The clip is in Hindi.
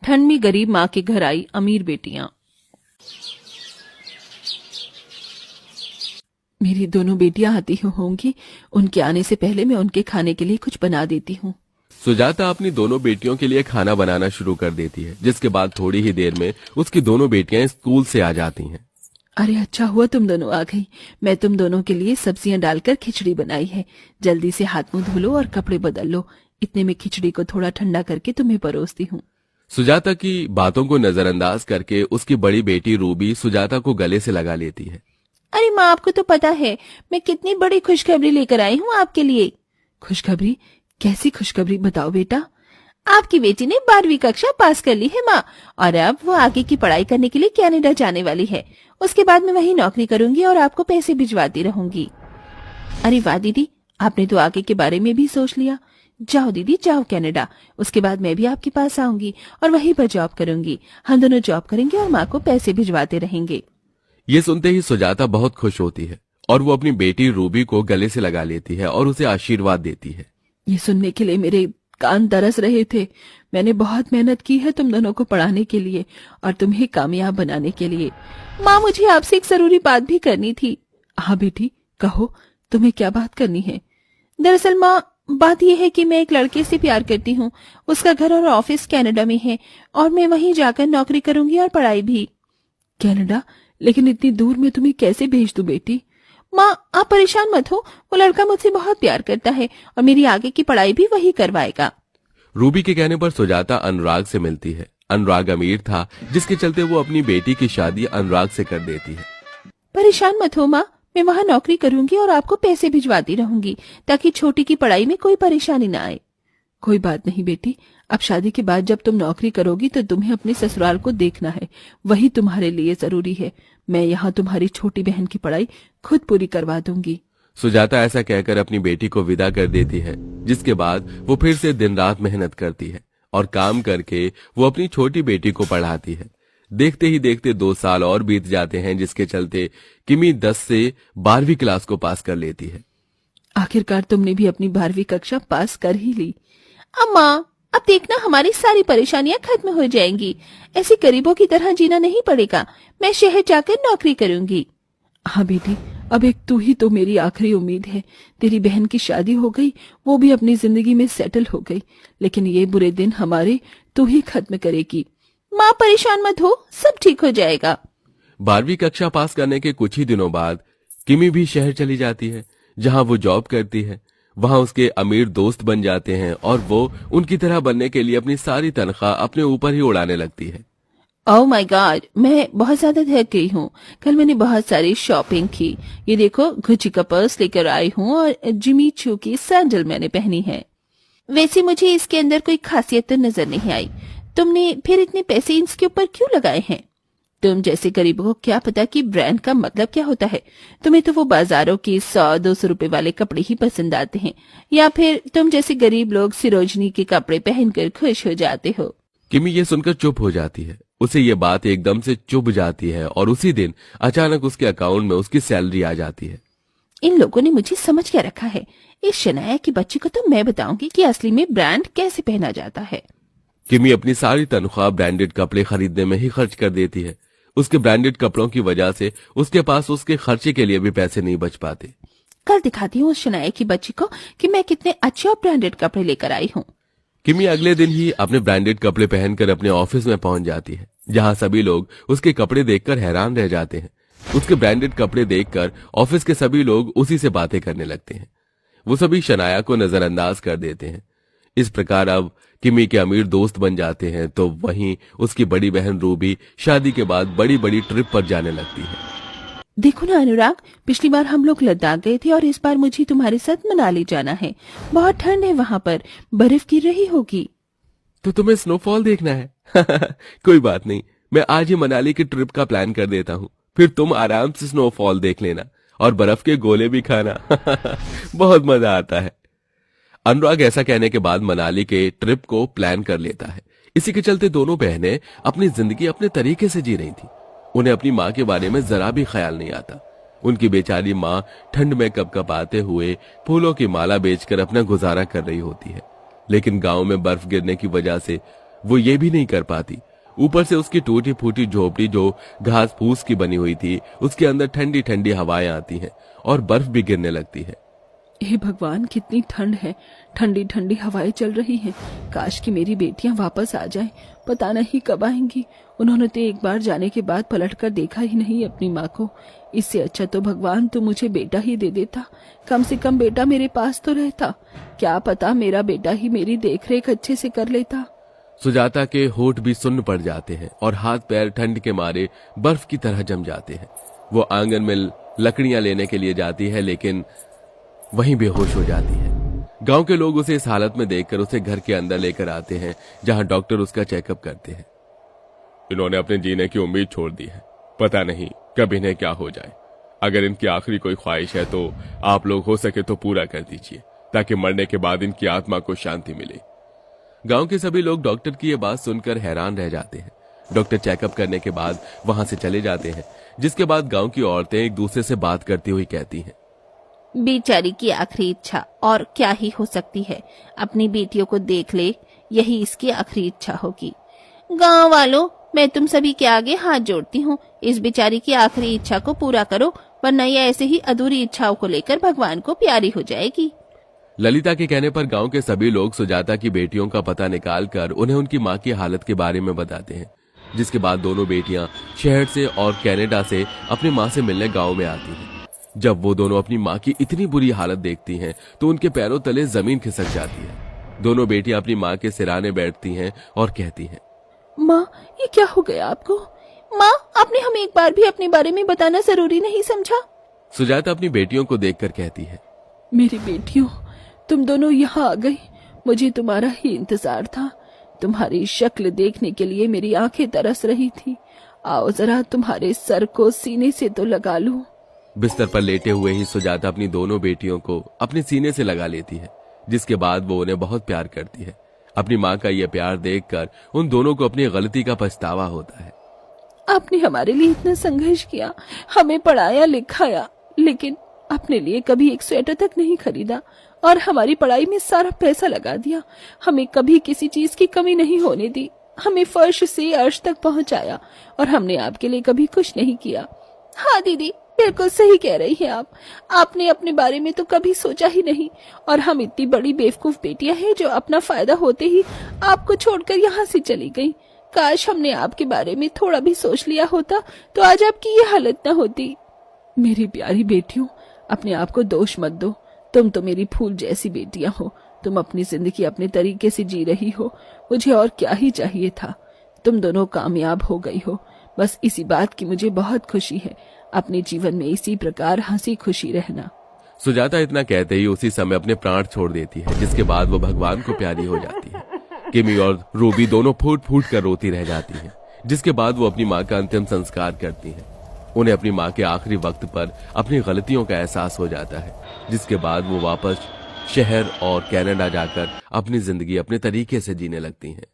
ठंड में गरीब माँ के घर आई अमीर बेटियां। मेरी दोनों बेटियां आती होंगी, उनके आने से पहले मैं उनके खाने के लिए कुछ बना देती हूँ। सुजाता अपनी दोनों बेटियों के लिए खाना बनाना शुरू कर देती है, जिसके बाद थोड़ी ही देर में उसकी दोनों बेटियां स्कूल से आ जाती हैं। अरे अच्छा हुआ तुम दोनों आ गई। मैं तुम दोनों के लिए सब्जियां डालकर खिचड़ी बनाई है। जल्दी से हाथ मुंह धो लो और कपड़े बदल लो। इतने में खिचड़ी को थोड़ा ठंडा करके तुम्हें परोसती हूँ। सुजाता की बातों को नजरअंदाज करके उसकी बड़ी बेटी रूबी सुजाता को गले से लगा लेती है। अरे माँ, आपको तो पता है मैं कितनी बड़ी खुशखबरी लेकर आई हूँ आपके लिए। खुशखबरी? कैसी खुशखबरी, बताओ बेटा। आपकी बेटी ने 12वीं कक्षा पास कर ली है माँ, और अब वो आगे की पढ़ाई करने के लिए कनाडा जाने वाली है। उसके बाद मैं वहीं नौकरी करूंगी और आपको पैसे भिजवाती रहूंगी। अरे वाह दीदी, आपने तो आगे के बारे में भी सोच लिया। जाओ दीदी जाओ कनाडा, उसके बाद मैं भी आपके पास आऊंगी और वहीं पर जॉब करूंगी। हम दोनों जॉब करेंगे और माँ को पैसे भिजवाते रहेंगे। ये सुनते ही सुजाता बहुत खुश होती है और वो अपनी बेटी रूबी को गले से लगा लेती है और उसे आशीर्वाद देती है। ये सुनने के लिए मेरे कान तरस रहे थे। मैंने बहुत मेहनत की है तुम दोनों को पढ़ाने के लिए और तुम्हें कामयाब बनाने के लिए। माँ, मुझे आपसे एक जरूरी बात भी करनी थी। हाँ बेटी, कहो, तुम्हें क्या बात करनी है? दरअसल माँ, बात यह है कि मैं एक लड़के से प्यार करती हूँ। उसका घर और ऑफिस कनाडा में है और मैं वहीं जाकर नौकरी करूंगी और पढ़ाई भी। कनाडा? लेकिन इतनी दूर में तुम्हें कैसे भेज दूं बेटी? माँ, आप परेशान मत हो, वो लड़का मुझसे बहुत प्यार करता है और मेरी आगे की पढ़ाई भी वही करवाएगा। रूबी के कहने पर सुजाता अनुराग से मिलती है। अनुराग अमीर था, जिसके चलते वो अपनी बेटी की शादी अनुराग से कर देती है। परेशान मत हो माँ, मैं वहाँ नौकरी करूंगी और आपको पैसे भिजवाती रहूंगी ताकि छोटी की पढ़ाई में कोई परेशानी ना आए। कोई बात नहीं बेटी, अब शादी के बाद जब तुम नौकरी करोगी तो तुम्हें अपने ससुराल को देखना है, वही तुम्हारे लिए जरूरी है। मैं यहाँ तुम्हारी छोटी बहन की पढ़ाई खुद पूरी करवा दूंगी। सुजाता ऐसा कहकर अपनी बेटी को विदा कर देती है, जिसके बाद वो फिर से दिन रात मेहनत करती है और काम करके वो अपनी छोटी बेटी को पढ़ाती है। देखते ही देखते 2 साल और बीत जाते हैं, जिसके चलते किमी 10 से 12वीं क्लास को पास कर लेती है। आखिरकार तुमने भी अपनी 12वीं कक्षा पास कर ही ली। अम्मा, अब देखना हमारी सारी परेशानियां खत्म हो जाएंगी। ऐसे गरीबों की तरह जीना नहीं पड़ेगा। मैं शहर जाकर नौकरी करूंगी। हाँ बेटी, अब एक तू ही तो मेरी आखिरी उम्मीद है। तेरी बहन की शादी हो गई, वो भी अपनी जिंदगी में सेटल हो गई, लेकिन ये बुरे दिन हमारे तू ही खत्म करेगी। माँ, परेशान मत हो, सब ठीक हो जाएगा। 12वीं कक्षा पास करने के कुछ ही दिनों बाद किमी भी शहर चली जाती है, जहां वो जॉब करती है। वहां उसके अमीर दोस्त बन जाते हैं और वो उनकी तरह बनने के लिए अपनी सारी तनख्वाह अपने ऊपर ही उड़ाने लगती है। ओह माय गॉड, मैं बहुत ज्यादा थक गई हूँ। कल मैंने बहुत सारी शॉपिंग की। ये देखो, गुच्ची का पर्स लेकर आई हूँ और जिमी चू की सैंडल मैंने पहनी है। वैसे मुझे इसके अंदर कोई खासियत तो नजर नहीं आई। तुमने फिर इतने पैसे इसके ऊपर क्यों लगाए हैं? तुम जैसे गरीबों को क्या पता कि ब्रांड का मतलब क्या होता है। तुम्हें तो वो बाजारों की 100-200 रुपए वाले कपड़े ही पसंद आते हैं, या फिर तुम जैसे गरीब लोग सिरोजनी के कपड़े पहनकर खुश हो जाते हो। किमी ये सुनकर चुप हो जाती है। उसे ये बात एकदम से चुभ जाती है और उसी दिन अचानक उसके अकाउंट में उसकी सैलरी आ जाती है। इन लोगों ने मुझे समझ क्या रखा है। इस शनाया की बच्ची को तो मैं बताऊंगी कि असली में ब्रांड कैसे पहना जाता है। किमी अपनी सारी तनख्वाह ब्रांडेड कपड़े खरीदने में ही खर्च कर देती है। उसके ब्रांडेड कपड़ों की वजह से उसके पास उसके खर्चे के लिए भी पैसे नहीं बच पाते। कल दिखाती हूँ उस शनाया की बच्ची को कि मैं कितने अच्छे और ब्रांडेड कपड़े लेकर आई हूँ। किमी अगले दिन ही अपने ब्रांडेड कपड़े पहनकर अपने ऑफिस में पहुंच जाती है, जहां सभी लोग उसके कपड़े देखकर हैरान रह जाते हैं। उसके ब्रांडेड कपड़े देखकर ऑफिस के सभी लोग उसी से बातें करने लगते हैं। वो सभी शनाया को नजरअंदाज कर देते हैं। इस प्रकार अब किमी के अमीर दोस्त बन जाते हैं, तो वहीं उसकी बड़ी बहन रूबी शादी के बाद बड़ी बड़ी ट्रिप पर जाने लगती है। देखो ना अनुराग, पिछली बार हम लोग लद्दाख गए थे और इस बार मुझे तुम्हारे साथ मनाली जाना है। बहुत ठंड है वहाँ पर, बर्फ गिर रही होगी। तो तुम्हें स्नोफॉल देखना है? कोई बात नहीं, मैं आज ही मनाली की ट्रिप का प्लान कर देता हूँ, फिर तुम आराम से स्नोफॉल देख लेना और बर्फ के गोले भी खाना। बहुत मजा आता है। अनुराग ऐसा कहने के बाद मनाली के ट्रिप को प्लान कर लेता है। इसी के चलते दोनों बहनें अपनी जिंदगी अपने तरीके से जी रही थी। उन्हें अपनी माँ के बारे में जरा भी ख्याल नहीं आता। उनकी बेचारी माँ ठंड में कपकपाते हुए फूलों की माला बेचकर अपना गुजारा कर रही होती है, लेकिन गांव में बर्फ गिरने की वजह से वो ये भी नहीं कर पाती। ऊपर से उसकी टूटी फूटी झोपड़ी जो घास फूस की बनी हुई थी, उसके अंदर ठंडी ठंडी हवाएं आती हैं और बर्फ भी गिरने लगती है। हे भगवान, कितनी ठंड है, ठंडी ठंडी हवाएं चल रही हैं। काश कि मेरी बेटियां वापस आ जाएं, पता नहीं कब आएंगी। उन्होंने तो एक बार जाने के बाद पलटकर देखा ही नहीं अपनी माँ को। इससे अच्छा तो भगवान तू मुझे बेटा ही दे देता, कम से कम बेटा मेरे पास तो रहता। क्या पता मेरा बेटा ही मेरी देखरेख अच्छे से कर लेता। सुजाता के होठ भी सुन्न पड़ जाते हैं और हाथ पैर ठंड के मारे बर्फ की तरह जम जाते हैं। वो आंगन में लकड़ियां लेने के लिए जाती है, लेकिन वहीं बेहोश हो जाती है। गांव के लोग उसे इस हालत में देखकर उसे घर के अंदर लेकर आते हैं, जहां डॉक्टर उसका चेकअप करते हैं। इन्होंने अपने जीने की उम्मीद छोड़ दी है, पता नहीं कब इन्हें क्या हो जाए। अगर इनकी आखिरी कोई ख्वाहिश है तो आप लोग हो सके तो पूरा कर दीजिए, ताकि मरने के बाद इनकी आत्मा को शांति मिले। गांव के सभी लोग डॉक्टर की यह बात सुनकर हैरान रह जाते हैं। डॉक्टर चेकअप करने के बाद वहां से चले जाते हैं, जिसके बाद गांव की औरतें एक दूसरे से बात करती हुई कहती हैं, बेचारी की आखिरी इच्छा और क्या ही हो सकती है। अपनी बेटियों को देख ले, यही इसकी आखिरी इच्छा होगी। गांव वालों, मैं तुम सभी के आगे हाथ जोड़ती हूँ, इस बेचारी की आखिरी इच्छा को पूरा करो, वरना ये ऐसे ही अधूरी इच्छाओं को लेकर भगवान को प्यारी हो जाएगी। ललिता के कहने पर गांव के सभी लोग सुजाता की बेटियों का पता निकालकर उन्हें उनकी मां की हालत के बारे में बताते हैं, जिसके बाद दोनों बेटियां शहर से और कनाडा से अपनी मां से मिलने गांव में आती हैं। जब वो दोनों अपनी मां की इतनी बुरी हालत देखती हैं तो उनके पैरों तले जमीन खिसक जाती है। दोनों बेटियां अपनी मां के सिराने बैठती हैं और कहती हैं, माँ, ये क्या हो गया आपको? माँ, आपने हमें एक बार भी अपने बारे में बताना जरूरी नहीं समझा? सुजाता अपनी बेटियों को देखकर कहती है, मेरी बेटियों, तुम दोनों यहाँ आ गई। मुझे तुम्हारा ही इंतजार था। तुम्हारी शक्ल देखने के लिए मेरी आंखें तरस रही थी। आओ जरा तुम्हारे सर को सीने से तो लगा लूं। बिस्तर पर लेटे हुए ही सुजाता अपनी दोनों बेटियों को अपने सीने से लगा लेती है, जिसके बाद वो उन्हें बहुत प्यार करती है। अपनी माँ का यह प्यार देखकर उन दोनों को अपनी गलती का पछतावा होता है। आपने हमारे लिए इतना संघर्ष किया, हमें पढ़ाया लिखाया, लेकिन अपने लिए कभी एक स्वेटर तक नहीं खरीदा और हमारी पढ़ाई में सारा पैसा लगा दिया। हमें कभी किसी चीज की कमी नहीं होने दी। हमें फर्श से अर्श तक पहुंचाया और हमने आपके लिए कभी कुछ नहीं किया। हाँ दीदी, बिल्कुल सही कह रही हैं आप। आपने अपने बारे में तो कभी सोचा ही नहीं, और हम इतनी बड़ी बेवकूफ बेटियां हैं जो अपना फायदा होते ही आपको छोड़कर यहाँ से चली गई। काश हमने आपके बारे में थोड़ा भी सोच लिया होता तो आज आपकी ये हालत न होती। मेरी प्यारी बेटियों, अपने आप को दोष मत दो। तुम तो मेरी फूल जैसी बेटियां हो। तुम अपनी जिंदगी अपने तरीके से जी रही हो। मुझे और क्या ही चाहिए था। तुम दोनों कामयाब हो गई हो, बस इसी बात की मुझे बहुत खुशी है। अपने जीवन में इसी प्रकार हंसी खुशी रहना। सुजाता इतना कहते ही उसी समय अपने प्राण छोड़ देती है, जिसके बाद वो भगवान को प्यारी हो जाती है। किमी और रूबी दोनों फूट फूट कर रोती रह जाती हैं, जिसके बाद वो अपनी माँ का अंतिम संस्कार करती हैं। उन्हें अपनी माँ के आखिरी वक्त पर अपनी गलतियों का एहसास हो जाता है, जिसके बाद वो वापस शहर और कनाडा जाकर अपनी जिंदगी अपने तरीके से जीने लगती हैं।